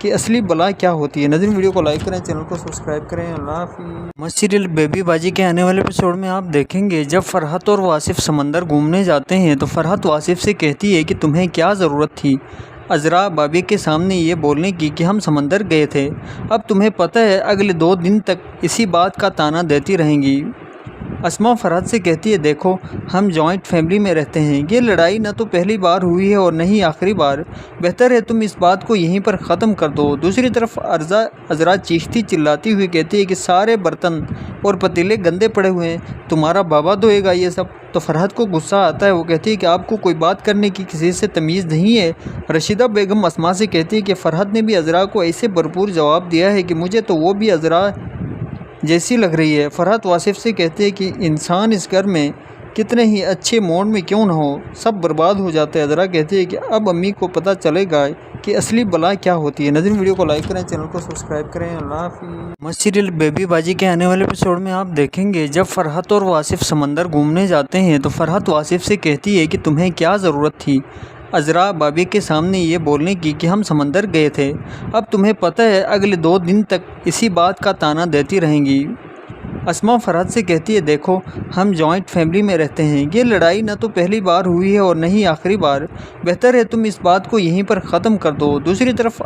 کہ اصلی بلا کیا ہوتی ہے۔ ناظرین ویڈیو کو لائک کریں، چینل کو سبسکرائب کریں۔ اللہ حافظ۔ سیریل بیبی باجی کے آنے والے ایپیسوڈ میں آپ دیکھیں گے جب فرحت اور واصف سمندر گھومنے جاتے ہیں تو فرحت واصف سے کہتی ہے کہ تمہیں کیا ضرورت تھی عذرا بابی کے سامنے یہ بولنے کی کہ ہم سمندر گئے تھے، اب تمہیں پتہ ہے اگلے 2 دن تک اسی بات کا طعنہ دیتی رہیں گی۔ اسما فرحت سے کہتی ہے دیکھو ہم جوائنٹ فیملی میں رہتے ہیں، یہ لڑائی نہ تو پہلی بار ہوئی ہے اور نہ ہی آخری بار، بہتر ہے تم اس بات کو یہیں پر ختم کر دو۔ دوسری طرف عذرا چیختی چلاتی ہوئی کہتی ہے کہ سارے برتن اور پتیلے گندے پڑے ہوئے ہیں، تمہارا بابا دھوئے گا یہ سب۔ تو فرحت کو غصہ آتا ہے، وہ کہتی ہے کہ آپ کو کوئی بات کرنے کی کسی سے تمیز نہیں ہے۔ رشیدہ بیگم اسما سے کہتی ہے کہ فرحت نے بھی عذرا کو ایسے بھرپور جواب دیا ہے کہ مجھے تو وہ بھی عذرا جیسی لگ رہی ہے۔ فرحت واصف سے کہتے ہیں کہ انسان اس گھر میں کتنے ہی اچھے موڈ میں کیوں نہ ہو سب برباد ہو جاتے ہیں۔ عذرا کہتی ہے کہ اب امی کو پتہ چلے گا کہ اصلی بلا کیا ہوتی ہے۔ ناظرین ویڈیو کو لائک کریں، چینل کو سبسکرائب کریں۔ اللہ حافظ۔ سیریل بیبی باجی کے آنے والے ایپیسوڈ میں آپ دیکھیں گے جب فرحت اور واصف سمندر گھومنے جاتے ہیں تو فرحت واصف سے کہتی ہے کہ تمہیں کیا ضرورت تھی عذرا بابی کے سامنے یہ بولنے کی کہ ہم سمندر گئے تھے، اب تمہیں پتہ ہے اگلے 2 دن تک اسی بات کا طعنہ دیتی رہیں گی۔ اسما فرحت سے کہتی ہے دیکھو ہم جوائنٹ فیملی میں رہتے ہیں، یہ لڑائی نہ تو پہلی بار ہوئی ہے اور نہ ہی آخری بار، بہتر ہے تم اس بات کو یہیں پر ختم کر دو۔ دوسری طرف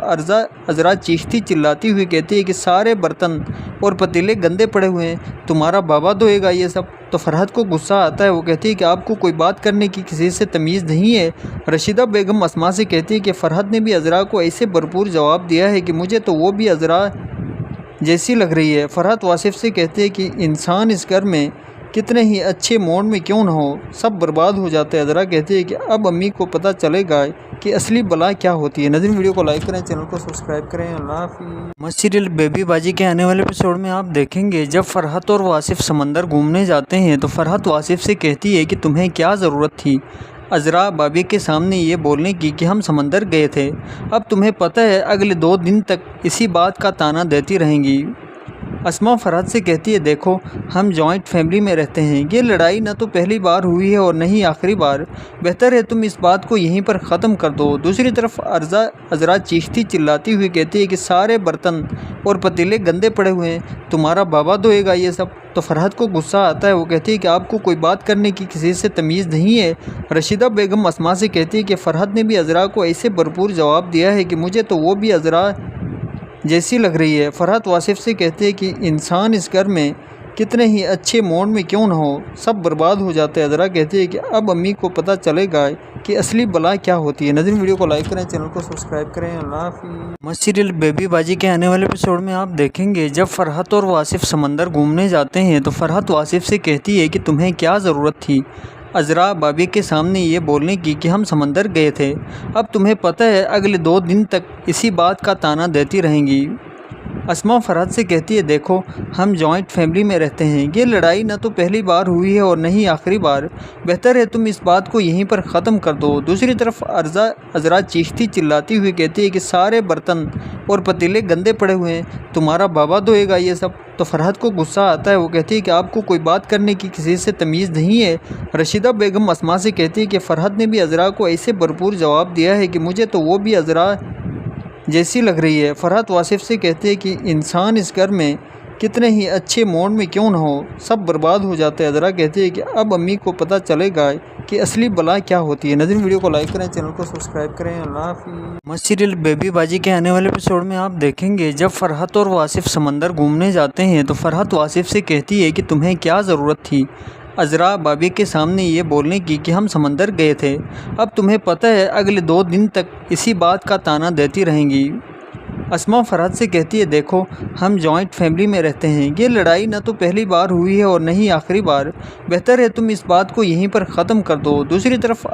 عذرا چیختی چلاتی ہوئی کہتی ہے کہ سارے برتن اور پتیلے گندے پڑے ہوئے ہیں، تمہارا بابا دھوئے گا یہ سب۔ تو فرحت کو غصہ آتا ہے، وہ کہتی ہے کہ آپ کو کوئی بات کرنے کی کسی سے تمیز نہیں ہے۔ رشیدہ بیگم اسما سے کہتی ہے کہ فرحت نے بھی عذرا کو ایسے بھرپور جواب دیا ہے کہ مجھے تو وہ بھی عذرا جیسی لگ رہی ہے۔ فرحت واصف سے کہتے ہیں کہ انسان اس گھر میں کتنے ہی اچھے موڈ میں کیوں نہ ہو سب برباد ہو جاتے ہیں۔ عذرا کہتی ہے کہ اب امی کو پتہ چلے گا کہ اصلی بلا کیا ہوتی ہے۔ ناظرین ویڈیو کو لائک کریں، چینل کو سبسکرائب کریں۔ اللہ حافظ۔ سیریل بیبی باجی کے آنے والے ایپیسوڈ میں آپ دیکھیں گے جب فرحت اور واصف سمندر گھومنے جاتے ہیں تو فرحت واصف سے کہتی ہے کہ تمہیں کیا ضرورت تھی عذرا بابی کے سامنے یہ بولنے کی کہ ہم سمندر گئے تھے، اب تمہیں پتہ ہے اگلے 2 دن تک اسی بات کا طعنہ دیتی رہیں گی۔ اسما فرحت سے کہتی ہے دیکھو ہم جوائنٹ فیملی میں رہتے ہیں، یہ لڑائی نہ تو پہلی بار ہوئی ہے اور نہ ہی آخری بار، بہتر ہے تم اس بات کو یہیں پر ختم کر دو۔ دوسری طرف عذرا چیختی چلاتی ہوئی کہتی ہے کہ سارے برتن اور پتیلے گندے پڑے ہوئے ہیں، تمہارا بابا دھوئے گا یہ سب۔ تو فرحت کو غصہ آتا ہے، وہ کہتی ہے کہ آپ کو کوئی بات کرنے کی کسی سے تمیز نہیں ہے۔ رشیدہ بیگم اسما سے کہتی ہے کہ فرحت نے بھی عذرا کو ایسے بھرپور جواب دیا ہے کہ مجھے تو وہ بھی عذرا جیسی لگ رہی ہے۔ فرحت واصف سے کہتے ہیں کہ انسان اس گھر میں کتنے ہی اچھے موڈ میں کیوں نہ ہو سب برباد ہو جاتے ہیں۔ عذرا کہتی ہے کہ اب امی کو پتہ چلے گا کہ اصلی بلا کیا ہوتی ہے۔ ناظرین ویڈیو کو لائک کریں، چینل کو سبسکرائب کریں۔ اللہ حافظ۔ سیریل بیبی باجی کے آنے والے ایپیسوڈ میں آپ دیکھیں گے جب فرحت اور واصف سمندر گھومنے جاتے ہیں تو فرحت واصف سے کہتی ہے کہ تمہیں کیا ضرورت تھی عذرا بابی کے سامنے یہ بولنے کی کہ ہم سمندر گئے تھے، اب تمہیں پتہ ہے اگلے 2 دن تک اسی بات کا طعنہ دیتی رہیں گی۔ اسما فرحت سے کہتی ہے دیکھو ہم جوائنٹ فیملی میں رہتے ہیں، یہ لڑائی نہ تو پہلی بار ہوئی ہے اور نہ ہی آخری بار، بہتر ہے تم اس بات کو یہیں پر ختم کر دو۔ دوسری طرف عذرا چیختی چلاتی ہوئی کہتی ہے کہ سارے برتن اور پتیلے گندے پڑے ہوئے ہیں، تمہارا بابا دھوئے گا یہ سب۔ تو فرحت کو غصہ آتا ہے، وہ کہتی ہے کہ آپ کو کوئی بات کرنے کی کسی سے تمیز نہیں ہے۔ رشیدہ بیگم اسما سے کہتی ہے کہ فرحت نے بھی عذرا کو ایسے بھرپور جواب دیا ہے کہ مجھے تو وہ بھی عذرا جیسی لگ رہی ہے۔ فرحت واصف سے کہتے ہیں کہ انسان اس گھر میں کتنے ہی اچھے موڈ میں کیوں نہ ہو سب برباد ہو جاتے ہیں۔ عذرا کہتی ہے کہ اب امی کو پتہ چلے گا کہ اصلی بلا کیا ہوتی ہے۔ ناظرین ویڈیو کو لائک کریں، چینل کو سبسکرائب کریں۔ اللہ حافظ۔ سیریل بیبی باجی کے آنے والے ایپیسوڈ میں آپ دیکھیں گے جب فرحت اور واصف سمندر گھومنے جاتے ہیں تو فرحت واصف سے کہتی ہے کہ تمہیں کیا ضرورت تھی عذرا بابی کے سامنے یہ بولنے کی کہ ہم سمندر گئے تھے، اب تمہیں پتہ ہے اگلے 2 دن تک اسی بات کا طعنہ دیتی رہیں گی۔ اسما فرحت سے کہتی ہے دیکھو ہم جوائنٹ فیملی میں رہتے ہیں، یہ لڑائی نہ تو پہلی بار ہوئی ہے اور نہ ہی آخری بار، بہتر ہے تم اس بات کو یہیں پر ختم کر دو۔ دوسری طرف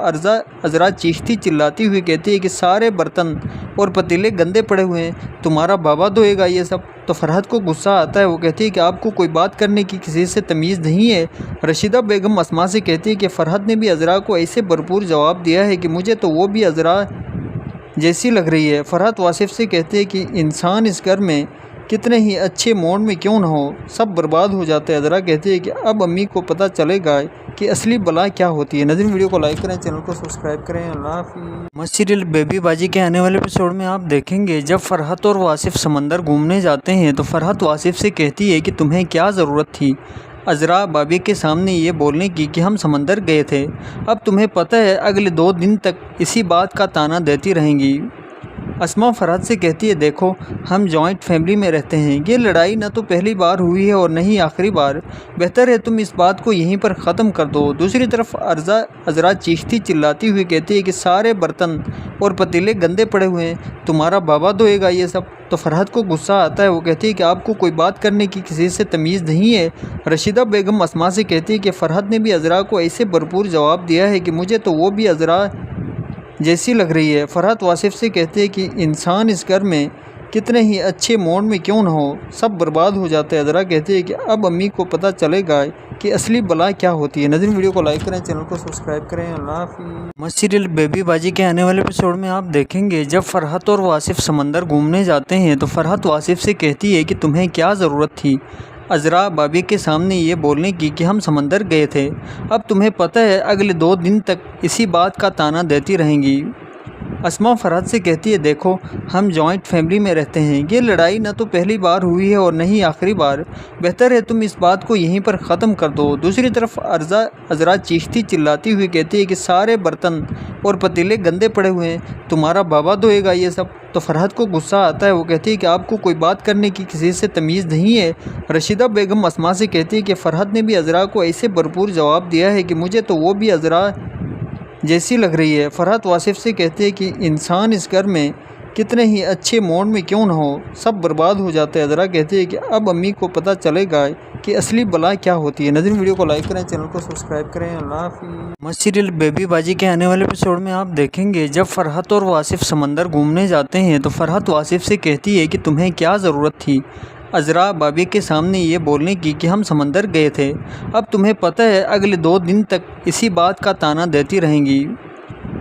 عذرا چیختی چلاتی ہوئی کہتی ہے کہ سارے برتن اور پتیلے گندے پڑے ہوئے ہیں، تمہارا بابا دھوئے گا یہ سب۔ تو فرحت کو غصہ آتا ہے، وہ کہتی ہے کہ آپ کو کوئی بات کرنے کی کسی سے تمیز نہیں ہے۔ رشیدہ بیگم اسما سے کہتی ہے کہ فرحت نے بھی عذرا کو ایسے بھرپور جواب دیا ہے کہ مجھے تو وہ بھی عذرا جیسی لگ رہی ہے۔ فرحت واصف سے کہتے ہیں کہ انسان اس گھر میں کتنے ہی اچھے موڈ میں کیوں نہ ہو سب برباد ہو جاتے ہیں۔ عذرا کہتی ہے کہ اب امی کو پتہ چلے گا کہ اصلی بلا کیا ہوتی ہے۔ ناظرین ویڈیو کو لائک کریں، چینل کو سبسکرائب کریں۔ اللہ حافظ۔ سیریل بیبی باجی کے آنے والے ایپیسوڈ میں آپ دیکھیں گے جب فرحت اور واصف سمندر گھومنے جاتے ہیں تو فرحت واصف سے کہتی ہے کہ تمہیں کیا ضرورت تھی عذرا بابی کے سامنے یہ بولنے کی کہ ہم سمندر گئے تھے، اب تمہیں پتہ ہے اگلے 2 دن تک اسی بات کا طعنہ دیتی رہیں گی۔ اسما فرحت سے کہتی ہے دیکھو ہم جوائنٹ فیملی میں رہتے ہیں، یہ لڑائی نہ تو پہلی بار ہوئی ہے اور نہ ہی آخری بار، بہتر ہے تم اس بات کو یہیں پر ختم کر دو۔ دوسری طرف عذرا چیختی چلاتی ہوئی کہتی ہے کہ سارے برتن اور پتیلے گندے پڑے ہوئے ہیں، تمہارا بابا دھوئے گا یہ سب۔ تو فرحت کو غصہ آتا ہے، وہ کہتی ہے کہ آپ کو کوئی بات کرنے کی کسی سے تمیز نہیں ہے۔ رشیدہ بیگم اسما سے کہتی ہے کہ فرحت نے بھی عذرا کو ایسے بھرپور جواب دیا ہے کہ مجھے تو وہ بھی عذرا جیسی لگ رہی ہے۔ فرحت واصف سے کہتے ہیں کہ انسان اس گھر میں کتنے ہی اچھے موڈ میں کیوں نہ ہو، سب برباد ہو جاتے ہیں۔ عذرا کہتے ہیں کہ اب امی کو پتہ چلے گا کہ اصلی بلا کیا ہوتی ہے۔ ناظرین ویڈیو کو لائک کریں، چینل کو سبسکرائب کریں۔ اللہ حافظ۔ سیریل بیبی باجی کے آنے والے ایپیسوڈ میں آپ دیکھیں گے جب فرحت اور واصف سمندر گھومنے جاتے ہیں تو فرحت واصف سے کہتی ہے کہ تمہیں کیا ضرورت تھی عذرا بابی کے سامنے یہ بولنے کی کہ ہم سمندر گئے تھے، اب تمہیں پتہ ہے اگلے 2 دن تک اسی بات کا طعنہ دیتی رہیں گی۔ اسما فرحت سے کہتی ہے دیکھو ہم جوائنٹ فیملی میں رہتے ہیں، یہ لڑائی نہ تو پہلی بار ہوئی ہے اور نہ ہی آخری بار، بہتر ہے تم اس بات کو یہیں پر ختم کر دو۔ دوسری طرف عذرا چیختی چلاتی ہوئی کہتی ہے کہ سارے برتن اور پتیلے گندے پڑے ہوئے ہیں، تمہارا بابا دھوئے گا یہ سب۔ تو فرحت کو غصہ آتا ہے، وہ کہتی ہے کہ آپ کو کوئی بات کرنے کی کسی سے تمیز نہیں ہے۔ رشیدہ بیگم اسما سے کہتی ہے کہ فرحت نے بھی عذرا کو ایسے بھرپور جواب دیا ہے کہ مجھے تو وہ بھی عذرا جیسی لگ رہی ہے۔ فرحت واصف سے کہتے ہیں کہ انسان اس گھر میں کتنے ہی اچھے موڈ میں کیوں نہ ہو، سب برباد ہو جاتے ہیں۔ عذرا کہتے ہیں کہ اب امی کو پتہ چلے گا کہ اصلی بلا کیا ہوتی ہے۔ ناظرین ویڈیو کو لائک کریں، چینل کو سبسکرائب کریں۔ اللہ حافظ۔ سیریل بیبی باجی کے آنے والے ایپیسوڈ میں آپ دیکھیں گے جب فرحت اور واصف سمندر گھومنے جاتے ہیں تو فرحت واصف سے کہتی ہے کہ تمہیں کیا ضرورت تھی عذرا بابی کے سامنے یہ بولنے کی کہ ہم سمندر گئے تھے، اب تمہیں پتہ ہے اگلے 2 دن تک اسی بات کا طعنہ دیتی رہیں گی۔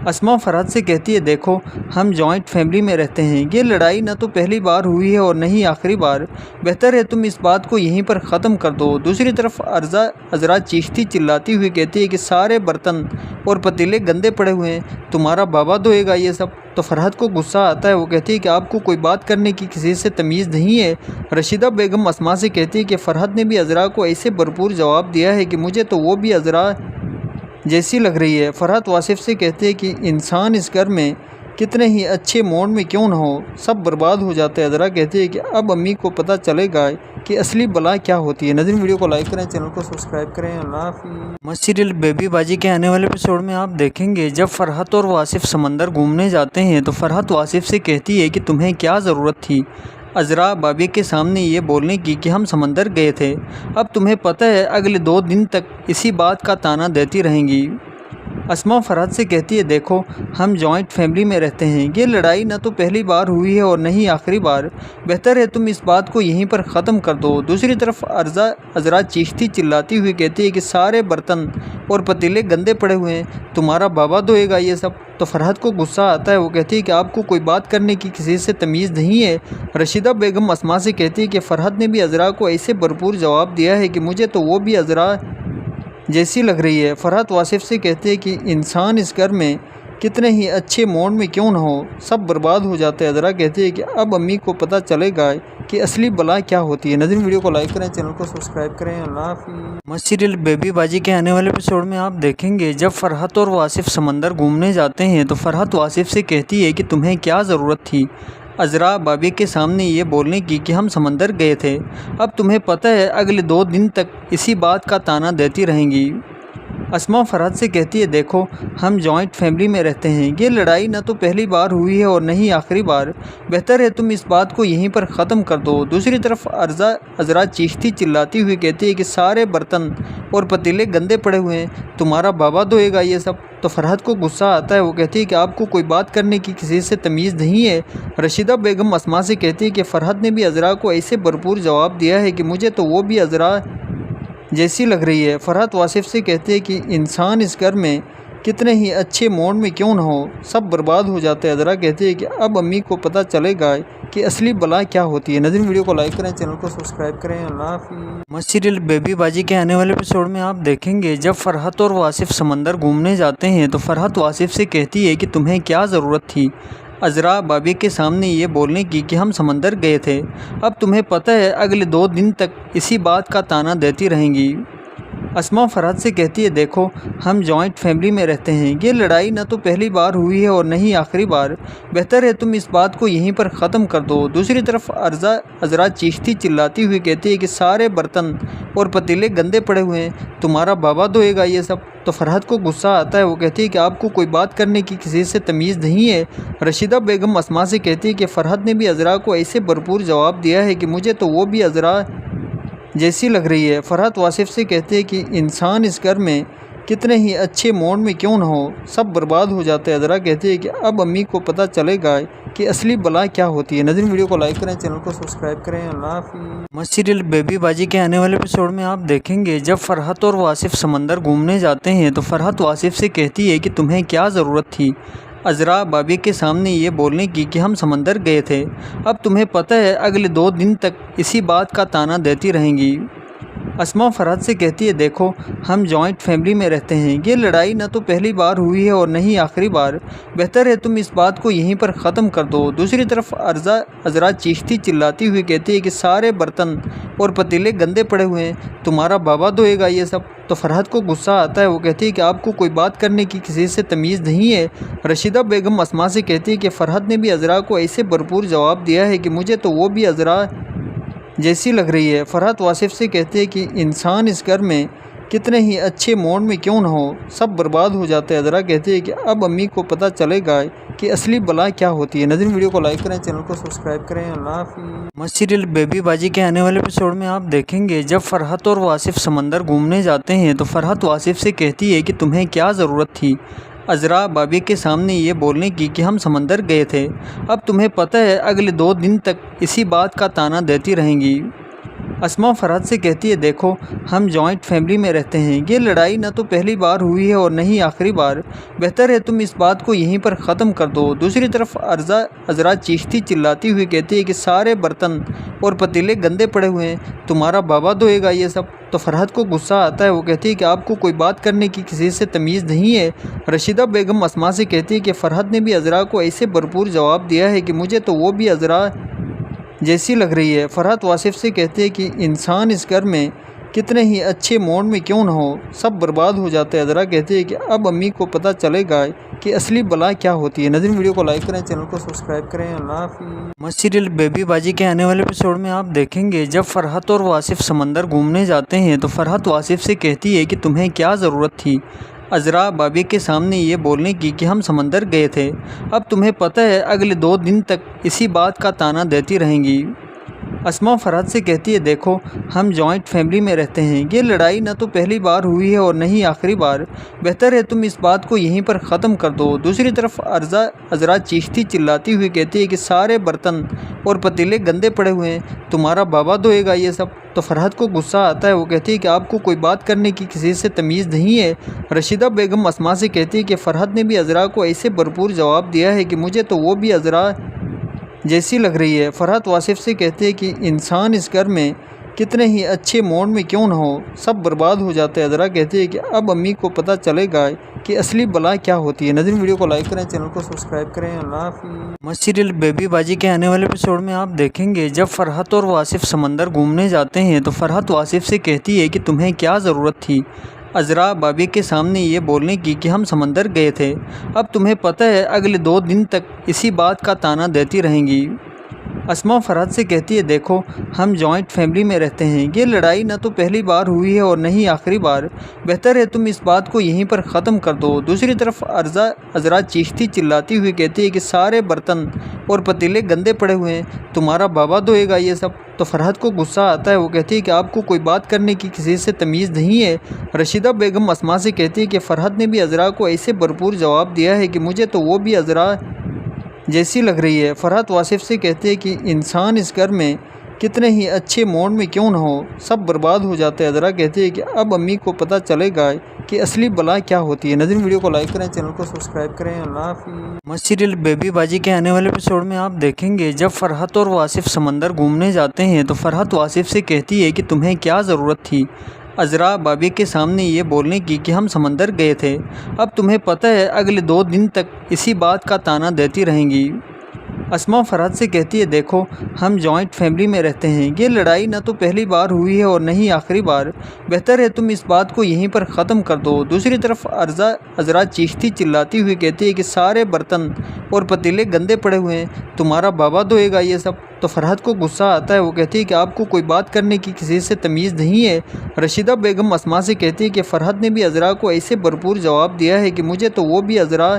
اسما فرحت سے کہتی ہے دیکھو ہم جوائنٹ فیملی میں رہتے ہیں، یہ لڑائی نہ تو پہلی بار ہوئی ہے اور نہ ہی آخری بار، بہتر ہے تم اس بات کو یہیں پر ختم کر دو۔ دوسری طرف عذرا چیختی چلاتی ہوئی کہتی ہے کہ سارے برتن اور پتیلے گندے پڑے ہوئے ہیں، تمہارا بابا دھوئے گا یہ سب۔ تو فرحت کو غصہ آتا ہے، وہ کہتی ہے کہ آپ کو کوئی بات کرنے کی کسی سے تمیز نہیں ہے۔ رشیدہ بیگم اسما سے کہتی ہے کہ فرحت نے بھی عذرا کو ایسے بھرپور جواب دیا ہے کہ مجھے تو وہ بھی عذرا جیسی لگ رہی ہے۔ فرحت واصف سے کہتے ہیں کہ انسان اس گھر میں کتنے ہی اچھے موڈ میں کیوں نہ ہو، سب برباد ہو جاتے ہیں۔ عذرا کہتے ہیں کہ اب امی کو پتہ چلے گا کہ اصلی بلا کیا ہوتی ہے۔ ناظرین ویڈیو کو لائک کریں، چینل کو سبسکرائب کریں۔ اللہ حافظ۔ سیریل بیبی باجی کے آنے والے ایپیسوڈ میں آپ دیکھیں گے جب فرحت اور واصف سمندر گھومنے جاتے ہیں تو فرحت واصف سے کہتی ہے کہ تمہیں کیا ضرورت تھی عذرا بابی کے سامنے یہ بولنے کی کہ ہم سمندر گئے تھے، اب تمہیں پتہ ہے اگلے 2 دن تک اسی بات کا طعنہ دیتی رہیں گی۔ اسما فرحت سے کہتی ہے دیکھو ہم جوائنٹ فیملی میں رہتے ہیں، یہ لڑائی نہ تو پہلی بار ہوئی ہے اور نہ ہی آخری بار، بہتر ہے تم اس بات کو یہیں پر ختم کر دو۔ دوسری طرف عذرا چیختی چلاتی ہوئی کہتی ہے کہ سارے برتن اور پتیلے گندے پڑے ہوئے ہیں، تمہارا بابا دھوئے گا یہ سب۔ تو فرحت کو غصہ آتا ہے، وہ کہتی ہے کہ آپ کو کوئی بات کرنے کی کسی سے تمیز نہیں ہے۔ رشیدہ بیگم اسما سے کہتی ہے کہ فرحت نے بھی عذرا کو ایسے بھرپور جواب دیا ہے کہ مجھے تو وہ بھی عذرا جیسی لگ رہی ہے۔ فرحت واصف سے کہتے ہیں کہ انسان اس گھر میں کتنے ہی اچھے موڈ میں کیوں نہ ہو، سب برباد ہو جاتے ہیں۔ عذرا کہتے ہیں کہ اب امی کو پتہ چلے گا کہ اصلی بلا کیا ہوتی ہے۔ ناظرین ویڈیو کو لائک کریں، چینل کو سبسکرائب کریں۔ اللہ حافظ۔ سیریل بیبی باجی کے آنے والے ایپیسوڈ میں آپ دیکھیں گے جب فرحت اور واصف سمندر گھومنے جاتے ہیں تو فرحت واصف سے کہتی ہے کہ تمہیں کیا ضرورت تھی عذرا بابی کے سامنے یہ بولنے کی کہ ہم سمندر گئے تھے، اب تمہیں پتہ ہے اگلے 2 دن تک اسی بات کا طعنہ دیتی رہیں گی۔ اسما فرحت سے کہتی ہے دیکھو ہم جوائنٹ فیملی میں رہتے ہیں، یہ لڑائی نہ تو پہلی بار ہوئی ہے اور نہ ہی آخری بار، بہتر ہے تم اس بات کو یہیں پر ختم کر دو۔ دوسری طرف عذرا چیختی چلاتی ہوئی کہتی ہے کہ سارے برتن اور پتیلے گندے پڑے ہوئے ہیں، تمہارا بابا دھوئے گا یہ سب۔ تو فرحت کو غصہ آتا ہے، وہ کہتی ہے کہ آپ کو کوئی بات کرنے کی کسی سے تمیز نہیں ہے۔ رشیدہ بیگم اسما سے کہتی ہے کہ فرحت نے بھی عذرا کو ایسے بھرپور جواب دیا ہے کہ مجھے تو وہ بھی عذرا جیسی لگ رہی ہے۔ فرحت واصف سے کہتے ہیں کہ انسان اس گھر میں کتنے ہی اچھے موڈ میں کیوں نہ ہو، سب برباد ہو جاتے ہیں۔ عذرا کہتے ہیں کہ اب امی کو پتہ چلے گا کہ کہ اصلی بلا کیا ہوتی ہے۔ ناظرین ویڈیو کو لائک کریں، چینل کو سبسکرائب کریں۔ اللہ حافظ۔ سیریل بیبی باجی کے آنے والے ایپیسوڈ میں آپ دیکھیں گے جب فرحت اور واصف سمندر گھومنے جاتے ہیں تو فرحت واصف سے کہتی ہے کہ تمہیں کیا ضرورت تھی عذرا بابی کے سامنے یہ بولنے کی کہ ہم سمندر گئے تھے۔ اب تمہیں پتہ ہے اگلے 2 دن تک اسی بات کا طعنہ دیتی رہیں گی۔ اسما فرحت سے کہتی ہے دیکھو ہم جوائنٹ فیملی میں رہتے ہیں، یہ لڑائی نہ تو پہلی بار ہوئی ہے اور نہ ہی آخری بار، بہتر ہے تم اس بات کو یہیں پر ختم کر دو۔ دوسری طرف عذرا چیختی چلاتی ہوئی کہتی ہے کہ سارے برتن اور پتیلے گندے پڑے ہوئے ہیں، تمہارا بابا دھوئے گا یہ سب۔ تو فرحت کو غصہ آتا ہے، وہ کہتی ہے کہ آپ کو کوئی بات کرنے کی کسی سے تمیز نہیں ہے۔ رشیدہ بیگم اسما سے کہتی ہے کہ فرحت نے بھی عذرا کو ایسے بھرپور جواب دیا ہے کہ مجھے تو وہ بھی عذرا جیسی لگ رہی ہے۔ فرحت واصف سے کہتے ہیں کہ انسان اس گھر میں کتنے ہی اچھے موڈ میں کیوں نہ ہو سب برباد ہو جاتے ہیں۔ عذرا کہتے ہیں کہ اب امی کو پتہ چلے گا کہ اصلی بلا کیا ہوتی ہے۔ ناظرین ویڈیو کو لائک کریں، چینل کو سبسکرائب کریں۔ اللہ حافظ۔ سیریل بیبی باجی کے آنے والے ایپیسوڈ میں آپ دیکھیں گے جب فرحت اور واصف سمندر گھومنے جاتے ہیں تو فرحت واصف سے کہتی ہے کہ تمہیں کیا ضرورت تھی عذرا بابی کے سامنے یہ بولنے کی کہ ہم سمندر گئے تھے۔ اب تمہیں پتہ ہے اگلے 2 دن تک اسی بات کا طعنہ دیتی رہیں گی۔ اسما فرحت سے کہتی ہے دیکھو ہم جوائنٹ فیملی میں رہتے ہیں، یہ لڑائی نہ تو پہلی بار ہوئی ہے اور نہ ہی آخری بار، بہتر ہے تم اس بات کو یہیں پر ختم کر دو۔ دوسری طرف عذرا چیختی چلاتی ہوئی کہتی ہے کہ سارے برتن اور پتیلے گندے پڑے ہوئے ہیں، تمہارا بابا دھوئے گا یہ سب۔ تو فرحت کو غصہ آتا ہے، وہ کہتی ہے کہ آپ کو کوئی بات کرنے کی کسی سے تمیز نہیں ہے۔ رشیدہ بیگم اسما سے کہتی ہے کہ فرحت نے بھی عذرا کو ایسے بھرپور جواب دیا ہے کہ مجھے تو وہ بھی عذرا جیسی لگ رہی ہے۔ فرحت واصف سے کہتے ہیں کہ انسان اس گھر میں کتنے ہی اچھے موڈ میں کیوں نہ ہو سب برباد ہو جاتے ہیں۔ عذرا کہتے ہیں کہ اب امی کو پتہ چلے گا کہ اصلی بلا کیا ہوتی ہے۔ ناظرین ویڈیو کو لائک کریں، چینل کو سبسکرائب کریں۔ اللہ حافظ۔ سیریل بیبی باجی کے آنے والے ایپیسوڈ میں آپ دیکھیں گے جب فرحت اور واصف سمندر گھومنے جاتے ہیں تو فرحت واصف سے کہتی ہے کہ تمہیں کیا ضرورت تھی عذرا بابی کے سامنے یہ بولنے کی کہ ہم سمندر گئے تھے۔ اب تمہیں پتہ ہے اگلے 2 دن تک اسی بات کا طعنہ دیتی رہیں گی۔ اسما فرحت سے کہتی ہے دیکھو ہم جوائنٹ فیملی میں رہتے ہیں، یہ لڑائی نہ تو پہلی بار ہوئی ہے اور نہ ہی آخری بار، بہتر ہے تم اس بات کو یہیں پر ختم کر دو۔ دوسری طرف عذرا چیختی چلاتی ہوئی کہتی ہے کہ سارے برتن اور پتیلے گندے پڑے ہوئے ہیں، تمہارا بابا دھوئے گا یہ سب۔ تو فرحت کو غصہ آتا ہے، وہ کہتی ہے کہ آپ کو کوئی بات کرنے کی کسی سے تمیز نہیں ہے۔ رشیدہ بیگم اسما سے کہتی ہے کہ فرحت نے بھی عذرا کو ایسے بھرپور جواب دیا ہے کہ مجھے تو وہ بھی عذرا جیسی لگ رہی ہے۔ فرحت واصف سے کہتے ہیں کہ انسان اس گھر میں کتنے ہی اچھے موڈ میں کیوں نہ ہو سب برباد ہو جاتے ہیں۔ عذرا کہتے ہیں کہ اب امی کو پتہ چلے گا کہ اصلی بلا کیا ہوتی ہے۔ ناظرین ویڈیو کو لائک کریں، چینل کو سبسکرائب کریں۔ اللہ حافظ۔ سیریل بیبی باجی کے آنے والے ایپیسوڈ میں آپ دیکھیں گے جب فرحت اور واصف سمندر گھومنے جاتے ہیں تو فرحت واصف سے کہتی ہے کہ تمہیں کیا ضرورت تھی عذرا بابی کے سامنے یہ بولنے کی کہ ہم سمندر گئے تھے۔ اب تمہیں پتہ ہے اگلے 2 دن تک اسی بات کا طعنہ دیتی رہیں گی۔ اسما فرحت سے کہتی ہے دیکھو ہم جوائنٹ فیملی میں رہتے ہیں، یہ لڑائی نہ تو پہلی بار ہوئی ہے اور نہ ہی آخری بار، بہتر ہے تم اس بات کو یہیں پر ختم کر دو۔ دوسری طرف عذرا چیختی چلاتی ہوئی کہتی ہے کہ سارے برتن اور پتیلے گندے پڑے ہوئے ہیں، تمہارا بابا دھوئے گا یہ سب۔ تو فرحت کو غصہ آتا ہے، وہ کہتی ہے کہ آپ کو کوئی بات کرنے کی کسی سے تمیز نہیں ہے۔ رشیدہ بیگم اسما سے کہتی ہے کہ فرحت نے بھی عذرا کو ایسے بھرپور جواب دیا ہے کہ مجھے تو وہ بھی عذرا جیسی لگ رہی ہے۔ فرحت واصف سے کہتے ہیں کہ انسان اس گھر میں کتنے ہی اچھے موڈ میں کیوں نہ ہو سب برباد ہو جاتے ہیں۔ عذرا کہتے ہیں کہ اب امی کو پتہ چلے گا کہ اصلی بلا کیا ہوتی ہے۔ ناظرین ویڈیو کو لائک کریں، چینل کو سبسکرائب کریں۔ اللہ حافظ۔ سیریل بیبی باجی کے آنے والے ایپیسوڈ میں آپ دیکھیں گے جب فرحت اور واصف سمندر گھومنے جاتے ہیں تو فرحت واصف سے کہتی ہے کہ تمہیں کیا ضرورت تھی عذرا بابی کے سامنے یہ بولنے کی کہ ہم سمندر گئے تھے۔ اب تمہیں پتہ ہے اگلے 2 دن تک اسی بات کا طعنہ دیتی رہیں گی۔ اسما فرحت سے کہتی ہے دیکھو ہم جوائنٹ فیملی میں رہتے ہیں، یہ لڑائی نہ تو پہلی بار ہوئی ہے اور نہ ہی آخری بار، بہتر ہے تم اس بات کو یہیں پر ختم کر دو۔ دوسری طرف عذرا چیختی چلاتی ہوئی کہتی ہے کہ سارے برتن اور پتیلے گندے پڑے ہوئے ہیں، تمہارا بابا دھوئے گا یہ سب۔ تو فرحت کو غصہ آتا ہے، وہ کہتی ہے کہ آپ کو کوئی بات کرنے کی کسی سے تمیز نہیں ہے۔ رشیدہ بیگم اسما سے کہتی ہے کہ فرحت نے بھی عذرا کو ایسے بھرپور جواب دیا ہے کہ مجھے تو وہ بھی عذرا جیسی لگ رہی ہے۔ فرحت واصف سے کہتے ہیں کہ انسان اس گھر میں کتنے ہی اچھے موڈ میں کیوں نہ ہو سب برباد ہو جاتے ہیں۔ عذرا کہتے ہیں کہ اب امی کو پتہ چلے گا کہ اصلی بلا کیا ہوتی ہے۔ ناظرین ویڈیو کو لائک کریں، چینل کو سبسکرائب کریں۔ اللہ حافظ۔ سیریل بیبی باجی کے آنے والے ایپیسوڈ میں آپ دیکھیں گے جب فرحت اور واصف سمندر گھومنے جاتے ہیں تو فرحت واصف سے کہتی ہے کہ تمہیں کیا ضرورت تھی عذرا بابی کے سامنے یہ بولنے کی کہ ہم سمندر گئے تھے۔ اب تمہیں پتہ ہے اگلے 2 دن تک اسی بات کا طعنہ دیتی رہیں گی۔ اسما فرحت سے کہتی ہے دیکھو ہم جوائنٹ فیملی میں رہتے ہیں، یہ لڑائی نہ تو پہلی بار ہوئی ہے اور نہ ہی آخری بار، بہتر ہے تم اس بات کو یہیں پر ختم کر دو۔ دوسری طرف عذرا چیختی چلاتی ہوئی کہتی ہے کہ سارے برتن اور پتیلے گندے پڑے ہوئے ہیں، تمہارا بابا دھوئے گا یہ سب۔ تو فرحت کو غصہ آتا ہے، وہ کہتی ہے کہ آپ کو کوئی بات کرنے کی کسی سے تمیز نہیں ہے۔ رشیدہ بیگم اسما سے کہتی ہے کہ فرحت نے بھی عذرا کو ایسے بھرپور جواب دیا ہے کہ مجھے تو وہ بھی عذرا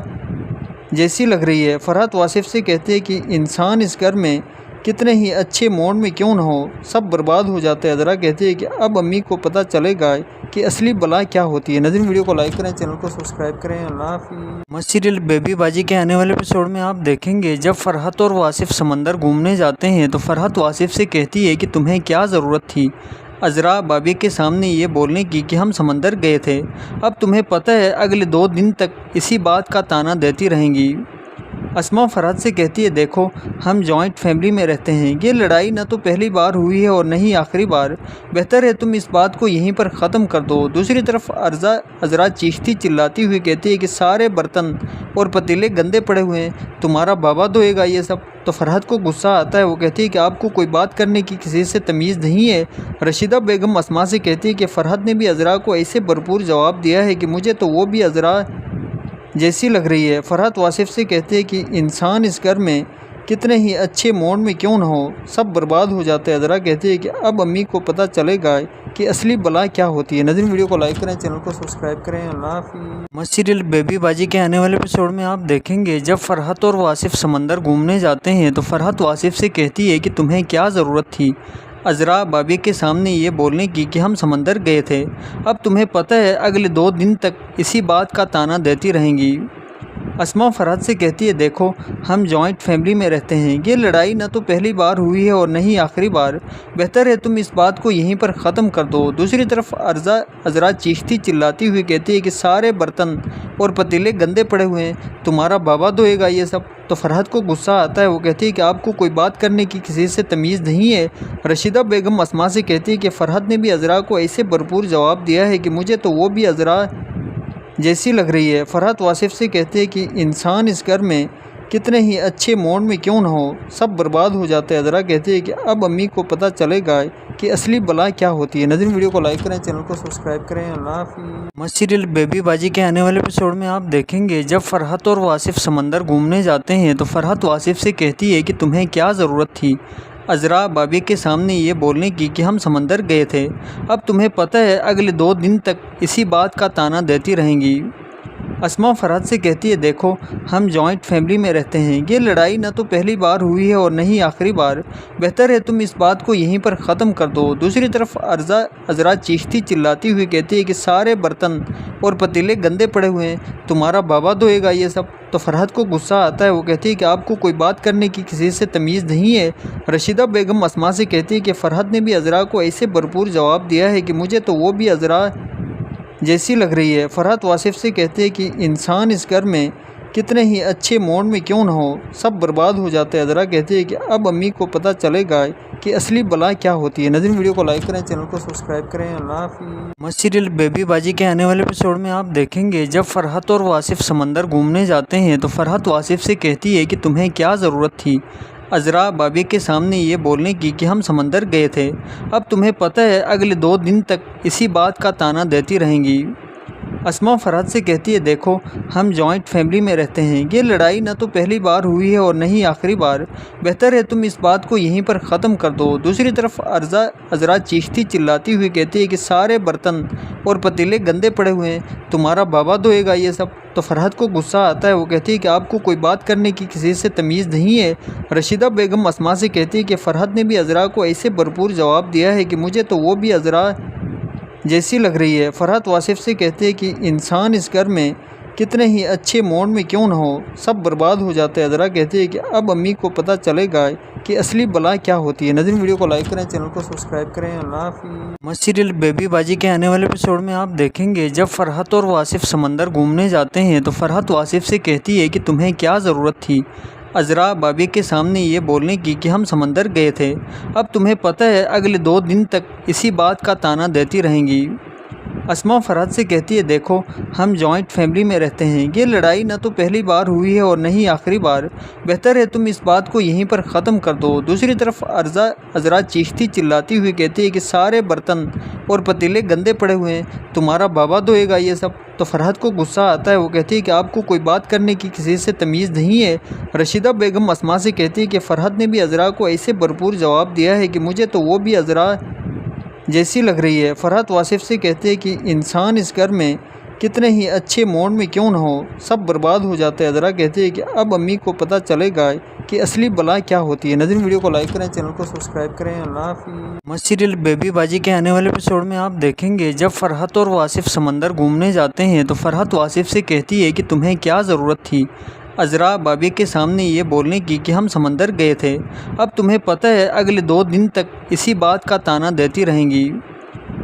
جیسی لگ رہی ہے۔ فرحت واصف سے کہتے ہیں کہ انسان اس گھر میں کتنے ہی اچھے موڈ میں کیوں نہ ہو، سب برباد ہو جاتے ہیں۔ عذرا کہتے ہیں کہ اب امی کو پتہ چلے گا کہ اصلی بلا کیا ہوتی ہے۔ ناظرین ویڈیو کو لائک کریں، چینل کو سبسکرائب کریں۔ اللہ حافظ۔ سیریل بیبی باجی کے آنے والے ایپیسوڈ میں آپ دیکھیں گے جب فرحت اور واصف سمندر گھومنے جاتے ہیں تو فرحت واصف سے کہتی ہے کہ تمہیں کیا ضرورت تھی عذرا بابی کے سامنے یہ بولنے کی کہ ہم سمندر گئے تھے۔ اب تمہیں پتہ ہے اگلے 2 دن تک اسی بات کا طعنہ دیتی رہیں گی۔ اسما فرحت سے کہتی ہے دیکھو ہم جوائنٹ فیملی میں رہتے ہیں، یہ لڑائی نہ تو پہلی بار ہوئی ہے اور نہ ہی آخری بار، بہتر ہے تم اس بات کو یہیں پر ختم کر دو۔ دوسری طرف عذرا چیختی چلاتی ہوئی کہتی ہے کہ سارے برتن اور پتیلے گندے پڑے ہوئے ہیں، تمہارا بابا دھوئے گا یہ سب۔ تو فرحت کو غصہ آتا ہے، وہ کہتی ہے کہ آپ کو کوئی بات کرنے کی کسی سے تمیز نہیں ہے۔ رشیدہ بیگم اسما سے کہتی ہے کہ فرحت نے بھی عذرا کو ایسے بھرپور جواب دیا ہے کہ مجھے تو وہ بھی عذرا جیسی لگ رہی ہے۔ فرحت واصف سے کہتے ہیں کہ انسان اس گھر میں کتنے ہی اچھے موڈ میں کیوں نہ ہو، سب برباد ہو جاتے ہیں۔ عذرا کہتے ہیں کہ اب امی کو پتہ چلے گا کہ اصلی بلا کیا ہوتی ہے۔ ناظرین ویڈیو کو لائک کریں، چینل کو سبسکرائب کریں۔ اللہ حافظ۔ سیریل بیبی باجی کے آنے والے ایپیسوڈ میں آپ دیکھیں گے جب فرحت اور واصف سمندر گھومنے جاتے ہیں تو فرحت واصف سے کہتی ہے کہ تمہیں کیا ضرورت تھی عذرا بابی کے سامنے یہ بولنے کی کہ ہم سمندر گئے تھے۔ اب تمہیں پتہ ہے اگلے 2 دن تک اسی بات کا طعنہ دیتی رہیں گی۔ اسما فرحت سے کہتی ہے دیکھو ہم جوائنٹ فیملی میں رہتے ہیں، یہ لڑائی نہ تو پہلی بار ہوئی ہے اور نہ ہی آخری بار، بہتر ہے تم اس بات کو یہیں پر ختم کر دو۔ دوسری طرف عذرا چیختی چلاتی ہوئی کہتی ہے کہ سارے برتن اور پتیلے گندے پڑے ہوئے ہیں، تمہارا بابا دھوئے گا یہ سب۔ تو فرحت کو غصہ آتا ہے، وہ کہتی ہے کہ آپ کو کوئی بات کرنے کی کسی سے تمیز نہیں ہے۔ رشیدہ بیگم اسما سے کہتی ہے کہ فرحت نے بھی عذرا کو ایسے بھرپور جواب دیا ہے کہ مجھے تو وہ بھی عذرا جیسی لگ رہی ہے۔ فرحت واصف سے کہتے ہیں کہ انسان اس گھر میں کتنے ہی اچھے موڈ میں کیوں نہ ہو، سب برباد ہو جاتے ہیں۔ عذرا کہتے ہیں کہ اب امی کو پتہ چلے گا کہ اصلی بلا کیا ہوتی ہے۔ ناظرین ویڈیو کو لائک کریں، چینل کو سبسکرائب کریں۔ اللہ حافظ۔ سیریل بیبی باجی کے آنے والے ایپیسوڈ میں آپ دیکھیں گے جب فرحت اور واصف سمندر گھومنے جاتے ہیں تو فرحت واصف سے کہتی ہے کہ تمہیں کیا ضرورت تھی عذرا بابی کے سامنے یہ بولنے کی کہ ہم سمندر گئے تھے۔ اب تمہیں پتہ ہے اگلے 2 دن تک اسی بات کا طعنہ دیتی رہیں گی۔ اسما فرحت سے کہتی ہے دیکھو ہم جوائنٹ فیملی میں رہتے ہیں، یہ لڑائی نہ تو پہلی بار ہوئی ہے اور نہ ہی آخری بار، بہتر ہے تم اس بات کو یہیں پر ختم کر دو۔ دوسری طرف عذرا چیختی چلاتی ہوئی کہتی ہے کہ سارے برتن اور پتیلے گندے پڑے ہوئے ہیں، تمہارا بابا دھوئے گا یہ سب۔ تو فرحت کو غصہ آتا ہے، وہ کہتی ہے کہ آپ کو کوئی بات کرنے کی کسی سے تمیز نہیں ہے۔ رشیدہ بیگم اسما سے کہتی ہے کہ فرحت نے بھی عذرا کو ایسے بھرپور جواب دیا ہے کہ مجھے تو وہ بھی عذرا جیسی لگ رہی ہے۔ فرحت واصف سے کہتے ہیں کہ انسان اس گھر میں کتنے ہی اچھے موڈ میں کیوں نہ ہو، سب برباد ہو جاتے ہیں۔ عذرا کہتے ہیں کہ اب امی کو پتہ چلے گا کہ اصلی بلا کیا ہوتی ہے۔ ناظرین ویڈیو کو لائک کریں، چینل کو سبسکرائب کریں۔ اللہ حافظ۔ سیریل بیبی باجی کے آنے والے ایپیسوڈ میں آپ دیکھیں گے جب فرحت اور واصف سمندر گھومنے جاتے ہیں تو فرحت واصف سے کہتی ہے کہ تمہیں کیا ضرورت تھی عذرا بابی کے سامنے یہ بولنے کی کہ ہم سمندر گئے تھے۔ اب تمہیں پتہ ہے اگلے 2 دن تک اسی بات کا طعنہ دیتی رہیں گی۔ اسما فرحت سے کہتی ہے دیکھو ہم جوائنٹ فیملی میں رہتے ہیں، یہ لڑائی نہ تو پہلی بار ہوئی ہے اور نہ ہی آخری بار، بہتر ہے تم اس بات کو یہیں پر ختم کر دو۔ دوسری طرف عذرا چیختی چلاتی ہوئی کہتی ہے کہ سارے برتن اور پتیلے گندے پڑے ہوئے ہیں، تمہارا بابا دھوئے گا یہ سب۔ تو فرحت کو غصہ آتا ہے، وہ کہتی ہے کہ آپ کو کوئی بات کرنے کی کسی سے تمیز نہیں ہے۔ رشیدہ بیگم اسما سے کہتی ہے کہ فرحت نے بھی عذرا کو ایسے بھرپور جواب دیا ہے کہ مجھے تو وہ بھی عذرا جیسی لگ رہی ہے۔ فرحت واصف سے کہتے ہیں کہ انسان اس گھر میں کتنے ہی اچھے موڈ میں کیوں نہ ہو، سب برباد ہو جاتے ہیں۔ عذرا کہتے ہیں کہ اب امی کو پتہ چلے گا کہ اصلی بلا کیا ہوتی ہے۔ ناظرین ویڈیو کو لائک کریں، چینل کو سبسکرائب کریں۔ اللہ حافظ۔ سیریل بیبی باجی کے آنے والے ایپیسوڈ میں آپ دیکھیں گے جب فرحت اور واصف سمندر گھومنے جاتے ہیں تو فرحت واصف سے کہتی ہے کہ تمہیں کیا ضرورت تھی عذرا بابی کے سامنے یہ بولنے کی کہ ہم سمندر گئے تھے، اب تمہیں پتہ ہے اگلے 2 دن تک اسی بات کا طعنہ دیتی رہیں گی۔ اسما فرحت سے کہتی ہے دیکھو ہم جوائنٹ فیملی میں رہتے ہیں، یہ لڑائی نہ تو پہلی بار ہوئی ہے اور نہ ہی آخری بار، بہتر ہے تم اس بات کو یہیں پر ختم کر دو۔ دوسری طرف عذرا چیختی چلاتی ہوئی کہتی ہے کہ سارے برتن اور پتیلے گندے پڑے ہوئے ہیں، تمہارا بابا دھوئے گا یہ سب۔ تو فرحت کو غصہ آتا ہے، وہ کہتی ہے کہ آپ کو کوئی بات کرنے کی کسی سے تمیز نہیں ہے۔ رشیدہ بیگم اسما سے کہتی ہے کہ فرحت نے بھی عذرا کو ایسے بھرپور جواب دیا ہے کہ مجھے تو وہ بھی عذرا جیسی لگ رہی ہے۔ فرحت واصف سے کہتے ہیں کہ انسان اس گھر میں کتنے ہی اچھے موڈ میں کیوں نہ ہو، سب برباد ہو جاتے ہیں۔ عذرا کہتے ہیں کہ اب امی کو پتہ چلے گا کہ اصلی بلا کیا ہوتی ہے۔ ناظرین ویڈیو کو لائک کریں، چینل کو سبسکرائب کریں۔ اللہ حافظ۔ سیریل بیبی باجی کے آنے والے ایپیسوڈ میں آپ دیکھیں گے جب فرحت اور واصف سمندر گھومنے جاتے ہیں تو فرحت واصف سے کہتی ہے کہ تمہیں کیا ضرورت تھی عذرا بابی کے سامنے یہ بولنے کی کہ ہم سمندر گئے تھے، اب تمہیں پتہ ہے اگلے 2 دن تک اسی بات کا طعنہ دیتی رہیں گی۔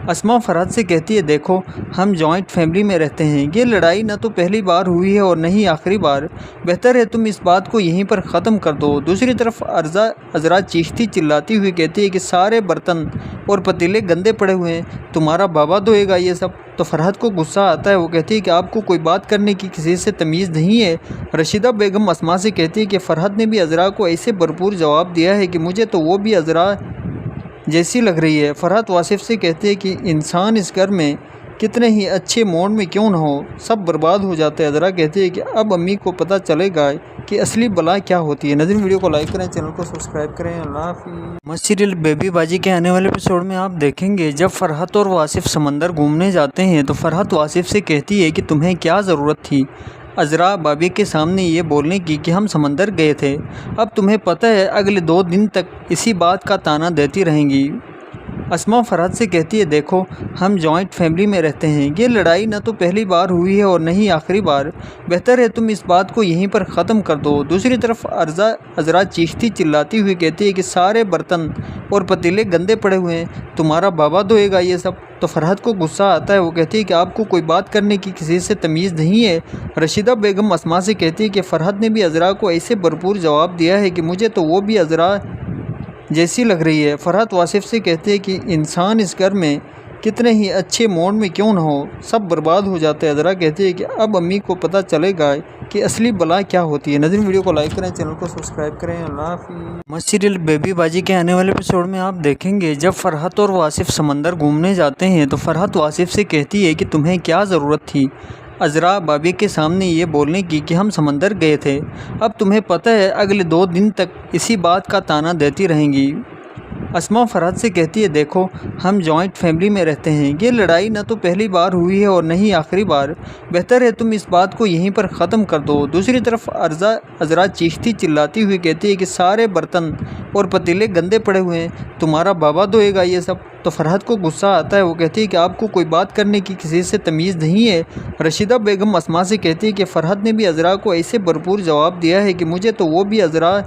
اسما فرحت سے کہتی ہے دیکھو ہم جوائنٹ فیملی میں رہتے ہیں، یہ لڑائی نہ تو پہلی بار ہوئی ہے اور نہ ہی آخری بار، بہتر ہے تم اس بات کو یہیں پر ختم کر دو۔ دوسری طرف عذرا چیختی چلاتی ہوئی کہتی ہے کہ سارے برتن اور پتیلے گندے پڑے ہوئے ہیں، تمہارا بابا دھوئے گا یہ سب۔ تو فرحت کو غصہ آتا ہے، وہ کہتی ہے کہ آپ کو کوئی بات کرنے کی کسی سے تمیز نہیں ہے۔ رشیدہ بیگم اسما سے کہتی ہے کہ فرحت نے بھی عذرا کو ایسے بھرپور جواب دیا ہے کہ مجھے تو وہ بھی عذرا جیسی لگ رہی ہے۔ فرحت واصف سے کہتے ہیں کہ انسان اس گھر میں کتنے ہی اچھے موڈ میں کیوں نہ ہو، سب برباد ہو جاتے ہیں۔ عذرا کہتے ہیں کہ اب امی کو پتہ چلے گا کہ اصلی بلا کیا ہوتی ہے۔ ناظرین ویڈیو کو لائک کریں، چینل کو سبسکرائب کریں۔ اللہ حافظ۔ سیریل بیبی باجی کے آنے والے ایپیسوڈ میں آپ دیکھیں گے جب فرحت اور واصف سمندر گھومنے جاتے ہیں تو فرحت واصف سے کہتی ہے کہ تمہیں کیا ضرورت تھی عذرا بابی کے سامنے یہ بولنے کی کہ ہم سمندر گئے تھے، اب تمہیں پتہ ہے اگلے 2 دن تک اسی بات کا طعنہ دیتی رہیں گی۔ اسما فرحت سے کہتی ہے دیکھو ہم جوائنٹ فیملی میں رہتے ہیں، یہ لڑائی نہ تو پہلی بار ہوئی ہے اور نہ ہی آخری بار، بہتر ہے تم اس بات کو یہیں پر ختم کر دو۔ دوسری طرف عذرا چیختی چلاتی ہوئی کہتی ہے کہ سارے برتن اور پتیلے گندے پڑے ہوئے ہیں، تمہارا بابا دھوئے گا یہ سب۔ تو فرحت کو غصہ آتا ہے، وہ کہتی ہے کہ آپ کو کوئی بات کرنے کی کسی سے تمیز نہیں ہے۔ رشیدہ بیگم اسما سے کہتی ہے کہ فرحت نے بھی عذرا کو ایسے بھرپور جواب دیا ہے کہ مجھے تو وہ بھی عذرا جیسی لگ رہی ہے۔ فرحت واصف سے کہتے ہیں کہ انسان اس گھر میں کتنے ہی اچھے موڈ میں کیوں نہ ہو، سب برباد ہو جاتے ہیں۔ عذرا کہتے ہیں کہ اب امی کو پتہ چلے گا کہ اصلی بلا کیا ہوتی ہے۔ ناظرین ویڈیو کو لائک کریں، چینل کو سبسکرائب کریں۔ اللہ حافظ۔ سیریل بیبی باجی کے آنے والے ایپیسوڈ میں آپ دیکھیں گے جب فرحت اور واصف سمندر گھومنے جاتے ہیں تو فرحت واصف سے کہتی ہے کہ تمہیں کیا ضرورت تھی عذرا بابی کے سامنے یہ بولنے کی کہ ہم سمندر گئے تھے، اب تمہیں پتہ ہے اگلے 2 دن تک اسی بات کا طعنہ دیتی رہیں گی۔ اسما فرحت سے کہتی ہے دیکھو ہم جوائنٹ فیملی میں رہتے ہیں، یہ لڑائی نہ تو پہلی بار ہوئی ہے اور نہ ہی آخری بار، بہتر ہے تم اس بات کو یہیں پر ختم کر دو۔ دوسری طرف عذرا چیختی چلاتی ہوئی کہتی ہے کہ سارے برتن اور پتیلے گندے پڑے ہوئے ہیں، تمہارا بابا دھوئے گا یہ سب۔ تو فرحت کو غصہ آتا ہے، وہ کہتی ہے کہ آپ کو کوئی بات کرنے کی کسی سے تمیز نہیں ہے۔ رشیدہ بیگم اسما سے کہتی ہے کہ فرحت نے بھی عذرا کو ایسے بھرپور جواب دیا ہے کہ مجھے تو وہ بھی عذرا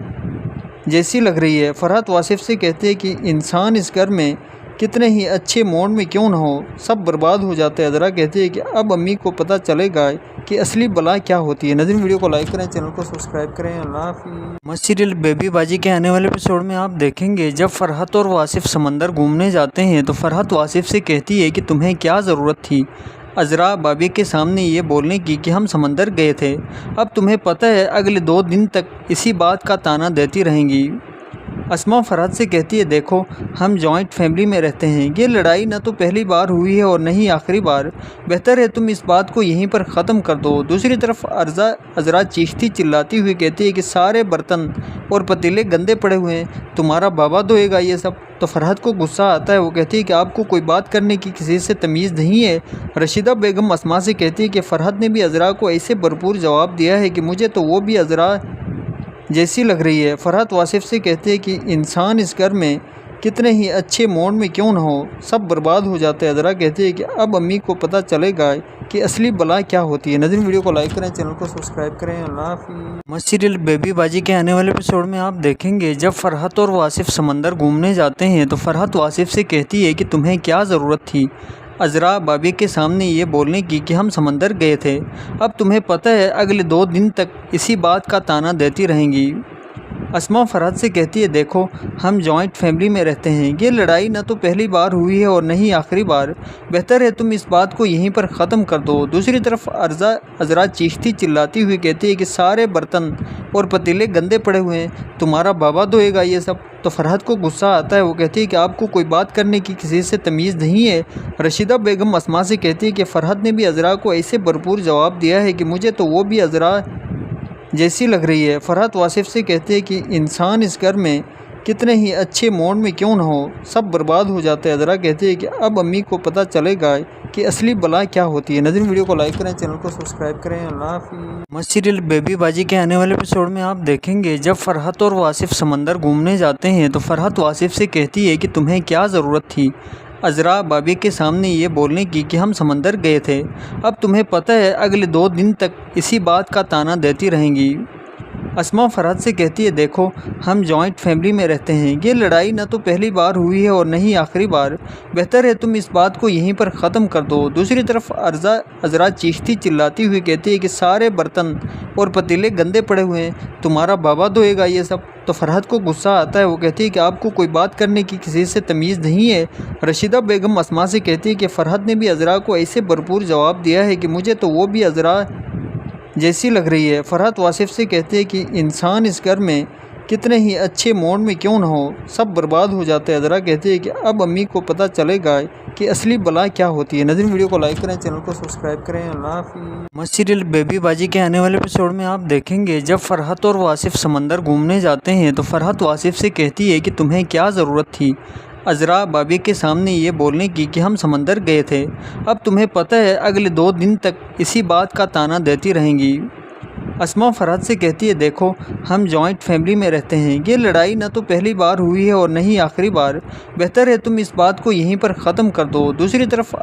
جیسی لگ رہی ہے۔ فرحت واصف سے کہتے ہیں کہ انسان اس گھر میں کتنے ہی اچھے موڈ میں کیوں نہ ہو، سب برباد ہو جاتے ہیں۔ عذرا کہتے ہیں کہ اب امی کو پتہ چلے گا کہ اصلی بلا کیا ہوتی ہے۔ ناظرین ویڈیو کو لائک کریں، چینل کو سبسکرائب کریں۔ اللہ حافظ۔ سیریل بیبی باجی کے آنے والے ایپیسوڈ میں آپ دیکھیں گے جب فرحت اور واصف سمندر گھومنے جاتے ہیں تو فرحت واصف سے کہتی ہے کہ تمہیں کیا ضرورت تھی عذرا بابی کے سامنے یہ بولنے کی کہ ہم سمندر گئے تھے، اب تمہیں پتہ ہے اگلے 2 دن تک اسی بات کا طعنہ دیتی رہیں گی۔ اسما فرحت سے کہتی ہے دیکھو ہم جوائنٹ فیملی میں رہتے ہیں، یہ لڑائی نہ تو پہلی بار ہوئی ہے اور نہ ہی آخری بار، بہتر ہے تم اس بات کو یہیں پر ختم کر دو۔ دوسری طرف عذرا چیختی چلاتی ہوئی کہتی ہے کہ سارے برتن اور پتیلے گندے پڑے ہوئے ہیں، تمہارا بابا دھوئے گا یہ سب۔ تو فرحت کو غصہ آتا ہے، وہ کہتی ہے کہ آپ کو کوئی بات کرنے کی کسی سے تمیز نہیں ہے۔ رشیدہ بیگم اسما سے کہتی ہے کہ فرحت نے بھی عذرا کو ایسے بھرپور جواب دیا ہے کہ مجھے تو وہ بھی عذرا جیسی لگ رہی ہے۔ فرحت واصف سے کہتے ہیں کہ انسان اس گھر میں کتنے ہی اچھے موڈ میں کیوں نہ ہو، سب برباد ہو جاتے ہیں۔ عذرا کہتے ہیں کہ اب امی کو پتہ چلے گا کہ اصلی بلا کیا ہوتی ہے۔ ناظرین ویڈیو کو لائک کریں، چینل کو سبسکرائب کریں۔ اللہ حافظ۔ سیریل بیبی باجی کے آنے والے ایپیسوڈ میں آپ دیکھیں گے جب فرحت اور واصف سمندر گھومنے جاتے ہیں تو فرحت واصف سے کہتی ہے کہ تمہیں کیا ضرورت تھی عذرا بابی کے سامنے یہ بولنے کی کہ ہم سمندر گئے تھے، اب تمہیں پتہ ہے اگلے 2 دن تک اسی بات کا طعنہ دیتی رہیں گی۔ اسما فرحت سے کہتی ہے دیکھو ہم جوائنٹ فیملی میں رہتے ہیں، یہ لڑائی نہ تو پہلی بار ہوئی ہے اور نہ ہی آخری بار، بہتر ہے تم اس بات کو یہیں پر ختم کر دو۔ دوسری طرف عذرا چیختی چلاتی ہوئی کہتی ہے کہ سارے برتن اور پتیلے گندے پڑے ہوئے ہیں، تمہارا بابا دھوئے گا یہ سب۔ تو فرحت کو غصہ آتا ہے، وہ کہتی ہے کہ آپ کو کوئی بات کرنے کی کسی سے تمیز نہیں ہے۔ رشیدہ بیگم اسما سے کہتی ہے کہ فرحت نے بھی عذرا کو ایسے بھرپور جواب دیا ہے کہ مجھے تو وہ بھی عذرا جیسی لگ رہی ہے۔ فرحت واصف سے کہتے ہیں کہ انسان اس گھر میں کتنے ہی اچھے موڈ میں کیوں نہ ہو سب برباد ہو جاتے ہیں۔ عذرا کہتے ہیں کہ اب امی کو پتہ چلے گا کہ اصلی بلا کیا ہوتی ہے۔ ناظرین ویڈیو کو لائک کریں، چینل کو سبسکرائب کریں۔ اللہ حافظ۔ سیریل بیبی باجی کے آنے والے ایپیسوڈ میں آپ دیکھیں گے جب فرحت اور واصف سمندر گھومنے جاتے ہیں تو فرحت واصف سے کہتی ہے کہ تمہیں کیا ضرورت تھی عذرا بابی کے سامنے یہ بولنے کی کہ ہم سمندر گئے تھے، اب تمہیں پتہ ہے اگلے 2 دن تک اسی بات کا طعنہ دیتی رہیں گی۔ اسما فرحت سے کہتی ہے دیکھو ہم جوائنٹ فیملی میں رہتے ہیں، یہ لڑائی نہ تو پہلی بار ہوئی ہے اور نہ ہی آخری بار، بہتر ہے تم اس بات کو یہیں پر ختم کر دو۔ دوسری طرف عذرا چیختی چلاتی ہوئی کہتی ہے کہ سارے برتن اور پتیلے گندے پڑے ہوئے ہیں، تمہارا بابا دھوئے گا یہ سب۔ تو فرحت کو غصہ آتا ہے، وہ کہتی ہے کہ آپ کو کوئی بات کرنے کی کسی سے تمیز نہیں ہے۔ رشیدہ بیگم اسما سے کہتی ہے کہ فرحت نے بھی عذرا کو ایسے بھرپور جواب دیا ہے کہ مجھے تو وہ بھی عذرا جیسی لگ رہی ہے۔ فرحت واصف سے کہتے ہیں کہ انسان اس گھر میں کتنے ہی اچھے موڈ میں کیوں نہ ہو سب برباد ہو جاتے ہیں۔ عذرا کہتے ہیں کہ اب امی کو پتہ چلے گا کہ اصلی بلا کیا ہوتی ہے۔ ناظرین ویڈیو کو لائک کریں، چینل کو سبسکرائب کریں۔ اللہ حافظ۔ سیریل بیبی باجی کے آنے والے ایپیسوڈ میں آپ دیکھیں گے جب فرحت اور واصف سمندر گھومنے جاتے ہیں تو فرحت واصف سے کہتی ہے کہ تمہیں کیا ضرورت تھی عذرا بابی کے سامنے یہ بولنے کی کہ ہم سمندر گئے تھے، اب تمہیں پتہ ہے اگلے 2 دن تک اسی بات کا طعنہ دیتی رہیں گی۔ اسما فرحت سے کہتی ہے دیکھو ہم جوائنٹ فیملی میں رہتے ہیں، یہ لڑائی نہ تو پہلی بار ہوئی ہے اور نہ ہی آخری بار، بہتر ہے تم اس بات کو یہیں پر ختم کر دو۔ دوسری طرف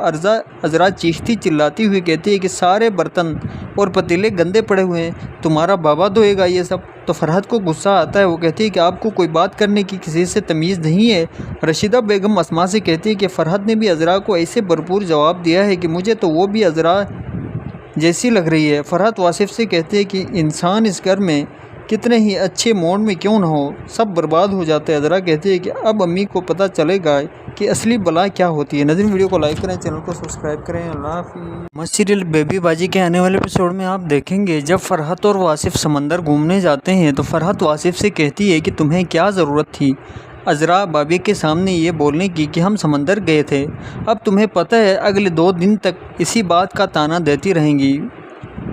عذرا چیختی چلاتی ہوئی کہتی ہے کہ سارے برتن اور پتیلے گندے پڑے ہوئے ہیں، تمہارا بابا دھوئے گا یہ سب۔ تو فرحت کو غصہ آتا ہے، وہ کہتی ہے کہ آپ کو کوئی بات کرنے کی کسی سے تمیز نہیں ہے۔ رشیدہ بیگم اسما سے کہتی ہے کہ فرحت نے بھی عذرا کو ایسے بھرپور جواب دیا ہے کہ مجھے تو وہ بھی عذرا جیسی لگ رہی ہے۔ فرحت واصف سے کہتے ہیں کہ انسان اس گھر میں کتنے ہی اچھے موڈ میں کیوں نہ ہو سب برباد ہو جاتے ہیں۔ عذرا کہتے ہیں کہ اب امی کو پتہ چلے گا کہ اصلی بلا کیا ہوتی ہے۔ ناظرین ویڈیو کو لائک کریں، چینل کو سبسکرائب کریں۔ اللہ حافظ۔ سیریل بیبی باجی کے آنے والے ایپیسوڈ میں آپ دیکھیں گے جب فرحت اور واصف سمندر گھومنے جاتے ہیں تو فرحت واصف سے کہتی ہے کہ تمہیں کیا ضرورت تھی عذرا بابی کے سامنے یہ بولنے کی کہ ہم سمندر گئے تھے، اب تمہیں پتہ ہے اگلے 2 دن تک اسی بات کا طعنہ دیتی رہیں گی۔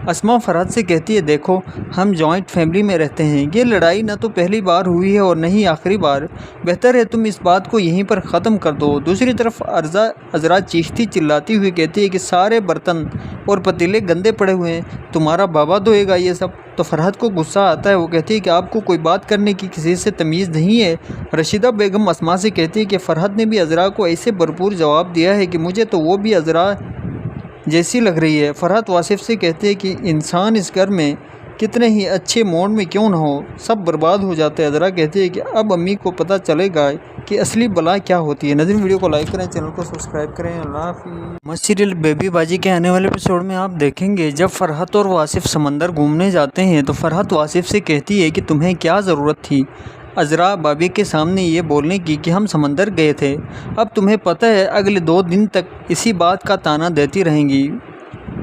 اسما فرحت سے کہتی ہے دیکھو ہم جوائنٹ فیملی میں رہتے ہیں، یہ لڑائی نہ تو پہلی بار ہوئی ہے اور نہ ہی آخری بار، بہتر ہے تم اس بات کو یہیں پر ختم کر دو۔ دوسری طرف عذرا چیختی چلاتی ہوئی کہتی ہے کہ سارے برتن اور پتیلے گندے پڑے ہوئے ہیں، تمہارا بابا دھوئے گا یہ سب۔ تو فرحت کو غصہ آتا ہے، وہ کہتی ہے کہ آپ کو کوئی بات کرنے کی کسی سے تمیز نہیں ہے۔ رشیدہ بیگم اسما سے کہتی ہے کہ فرحت نے بھی عذرا کو ایسے بھرپور جواب دیا ہے کہ مجھے تو وہ بھی عذرا جیسی لگ رہی ہے۔ فرحت واصف سے کہتے ہیں کہ انسان اس گھر میں کتنے ہی اچھے موڈ میں کیوں نہ ہو سب برباد ہو جاتے ہیں۔ عذرا کہتے ہیں کہ اب امی کو پتہ چلے گا کہ اصلی بلا کیا ہوتی ہے۔ ناظرین ویڈیو کو لائک کریں، چینل کو سبسکرائب کریں۔ اللہ حافظ۔ سیریل بیبی باجی کے آنے والے ایپیسوڈ میں آپ دیکھیں گے جب فرحت اور واصف سمندر گھومنے جاتے ہیں تو فرحت واصف سے کہتی ہے کہ تمہیں کیا ضرورت تھی عذرا بابی کے سامنے یہ بولنے کی کہ ہم سمندر گئے تھے، اب تمہیں پتہ ہے اگلے 2 دن تک اسی بات کا طعنہ دیتی رہیں گی۔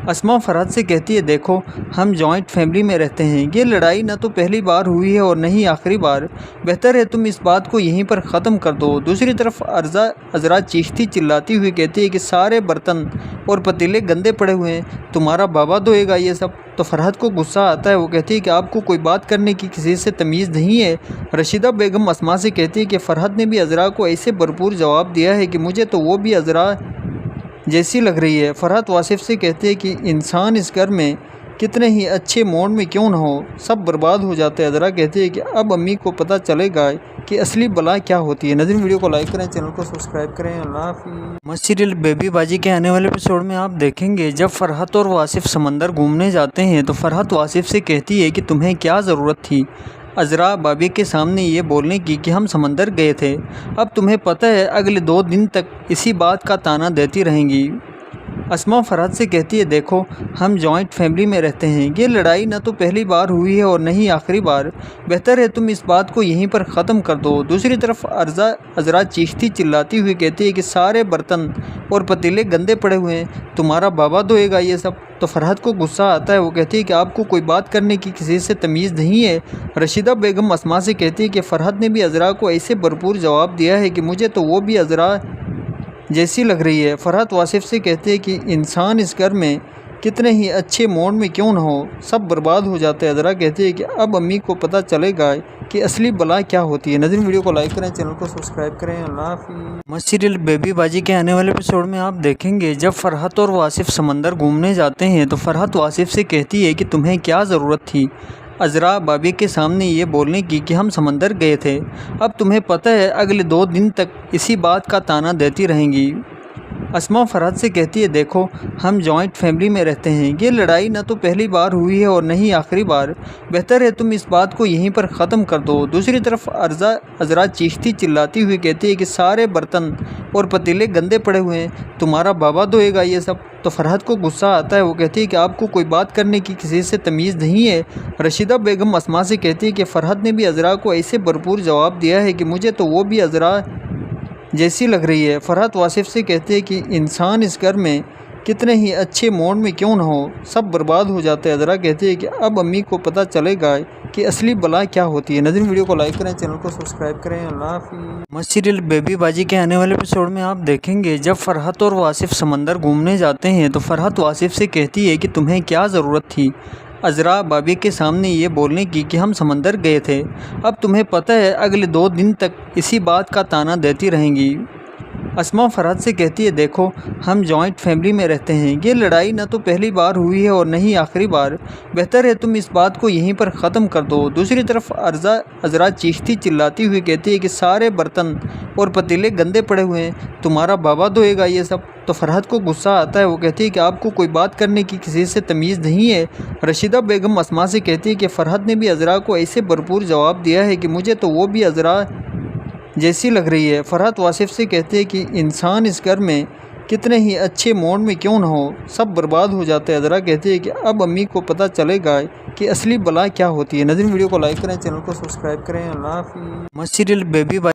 اسما فرحت سے کہتی ہے دیکھو ہم جوائنٹ فیملی میں رہتے ہیں، یہ لڑائی نہ تو پہلی بار ہوئی ہے اور نہ ہی آخری بار، بہتر ہے تم اس بات کو یہیں پر ختم کر دو۔ دوسری طرف عذرا چیختی چلاتی ہوئی کہتی ہے کہ سارے برتن اور پتیلے گندے پڑے ہوئے ہیں، تمہارا بابا دھوئے گا یہ سب۔ تو فرحت کو غصہ آتا ہے، وہ کہتی ہے کہ آپ کو کوئی بات کرنے کی کسی سے تمیز نہیں ہے۔ رشیدہ بیگم اسما سے کہتی ہے کہ فرحت نے بھی عذرا کو ایسے بھرپور جواب دیا ہے کہ مجھے تو وہ بھی عذرا جیسی لگ رہی ہے۔ فرحت واصف سے کہتے ہیں کہ انسان اس گھر میں کتنے ہی اچھے موڈ میں کیوں نہ ہو سب برباد ہو جاتے ہیں۔ عذرا کہتے ہیں کہ اب امی کو پتہ چلے گا کہ اصلی بلا کیا ہوتی ہے۔ ناظرین ویڈیو کو لائک کریں، چینل کو سبسکرائب کریں۔ اللہ حافظ۔ سیریل بیبی باجی کے آنے والے ایپیسوڈ میں آپ دیکھیں گے جب فرحت اور واصف سمندر گھومنے جاتے ہیں تو فرحت واصف سے کہتی ہے کہ تمہیں کیا ضرورت تھی عذرا بابی کے سامنے یہ بولنے کی کہ ہم سمندر گئے تھے، اب تمہیں پتہ ہے اگلے 2 دن تک اسی بات کا طعنہ دیتی رہیں گی۔ اسما فرحت سے کہتی ہے دیکھو ہم جوائنٹ فیملی میں رہتے ہیں، یہ لڑائی نہ تو پہلی بار ہوئی ہے اور نہ ہی آخری بار، بہتر ہے تم اس بات کو یہیں پر ختم کر دو۔ دوسری طرف عذرا چیختی چلاتی ہوئی کہتی ہے کہ سارے برتن اور پتیلے گندے پڑے ہوئے ہیں، تمہارا بابا دھوئے گا یہ سب۔ تو فرحت کو غصہ آتا ہے، وہ کہتی ہے کہ آپ کو کوئی بات کرنے کی کسی سے تمیز نہیں ہے۔ رشیدہ بیگم اسما سے کہتی ہے کہ فرحت نے بھی عذرا کو ایسے بھرپور جواب دیا ہے کہ مجھے تو وہ بھی عذرا جیسی لگ رہی ہے۔ فرحت واصف سے کہتے ہیں کہ انسان اس گھر میں کتنے ہی اچھے موڈ میں کیوں نہ ہو، سب برباد ہو جاتے ہیں۔ عذرا کہتی ہے کہ اب امی کو پتہ چلے گا کہ اصلی بلا کیا ہوتی ہے۔ ناظرین ویڈیو کو لائک کریں، چینل کو سبسکرائب کریں۔ اللہ حافظ۔ سیریل بیبی باجی کے آنے والے ایپیسوڈ میں آپ دیکھیں گے جب فرحت اور واصف سمندر گھومنے جاتے ہیں تو فرحت واصف سے کہتی ہے کہ تمہیں کیا ضرورت تھی عذرا بابی کے سامنے یہ بولنے کی کہ ہم سمندر گئے تھے، اب تمہیں پتہ ہے اگلے 2 دن تک اسی بات کا طعنہ دیتی رہیں گی۔ اسما فرحت سے کہتی ہے دیکھو ہم جوائنٹ فیملی میں رہتے ہیں، یہ لڑائی نہ تو پہلی بار ہوئی ہے اور نہ ہی آخری بار، بہتر ہے تم اس بات کو یہیں پر ختم کر دو۔ دوسری طرف عذرا چیختی چلاتی ہوئی کہتی ہے کہ سارے برتن اور پتیلے گندے پڑے ہوئے ہیں، تمہارا بابا دھوئے گا یہ سب۔ تو فرحت کو غصہ آتا ہے، وہ کہتی ہے کہ آپ کو کوئی بات کرنے کی کسی سے تمیز نہیں ہے۔ رشیدہ بیگم اسما سے کہتی ہے کہ فرحت نے بھی عذرا کو ایسے بھرپور جواب دیا ہے کہ مجھے تو وہ بھی عذرا جیسی لگ رہی ہے۔ فرحت واصف سے کہتے ہیں کہ انسان اس گھر میں کتنے ہی اچھے موڈ میں کیوں نہ ہو، سب برباد ہو جاتے ہیں۔ عذرا کہتی ہے کہ اب امی کو پتہ چلے گا کہ اصلی بلا کیا ہوتی ہے۔ ناظرین ویڈیو کو لائک کریں، چینل کو سبسکرائب کریں۔ اللہ حافظ۔ سیریل بیبی باجی کے آنے والے ایپیسوڈ میں آپ دیکھیں گے جب فرحت اور واصف سمندر گھومنے جاتے ہیں تو فرحت واصف سے کہتی ہے کہ تمہیں کیا ضرورت تھی عذرا بابی کے سامنے یہ بولنے کی کہ ہم سمندر گئے تھے، اب تمہیں پتہ ہے اگلے 2 دن تک اسی بات کا طعنہ دیتی رہیں گی۔ اسما فرحت سے کہتی ہے دیکھو ہم جوائنٹ فیملی میں رہتے ہیں، یہ لڑائی نہ تو پہلی بار ہوئی ہے اور نہ ہی آخری بار، بہتر ہے تم اس بات کو یہیں پر ختم کر دو۔ دوسری طرف عذرا چیختی چلاتی ہوئی کہتی ہے کہ سارے برتن اور پتیلے گندے پڑے ہوئے ہیں، تمہارا بابا دھوئے گا یہ سب۔ تو فرحت کو غصہ آتا ہے، وہ کہتی ہے کہ آپ کو کوئی بات کرنے کی کسی سے تمیز نہیں ہے۔ رشیدہ بیگم اسما سے کہتی ہے کہ فرحت نے بھی عذرا کو ایسے بھرپور جواب دیا ہے کہ مجھے تو وہ بھی عذرا جیسی لگ رہی ہے۔ فرحت واصف سے کہتے ہیں کہ انسان اس گھر میں کتنے ہی اچھے موڈ میں کیوں نہ ہو، سب برباد ہو جاتے ہیں۔ عذرا کہتی ہے کہ اب امی کو پتہ چلے گا کہ اصلی بلا کیا ہوتی ہے۔ ناظرین ویڈیو کو لائک کریں، چینل کو سبسکرائب کریں۔ اللہ حافظ۔ Serial baby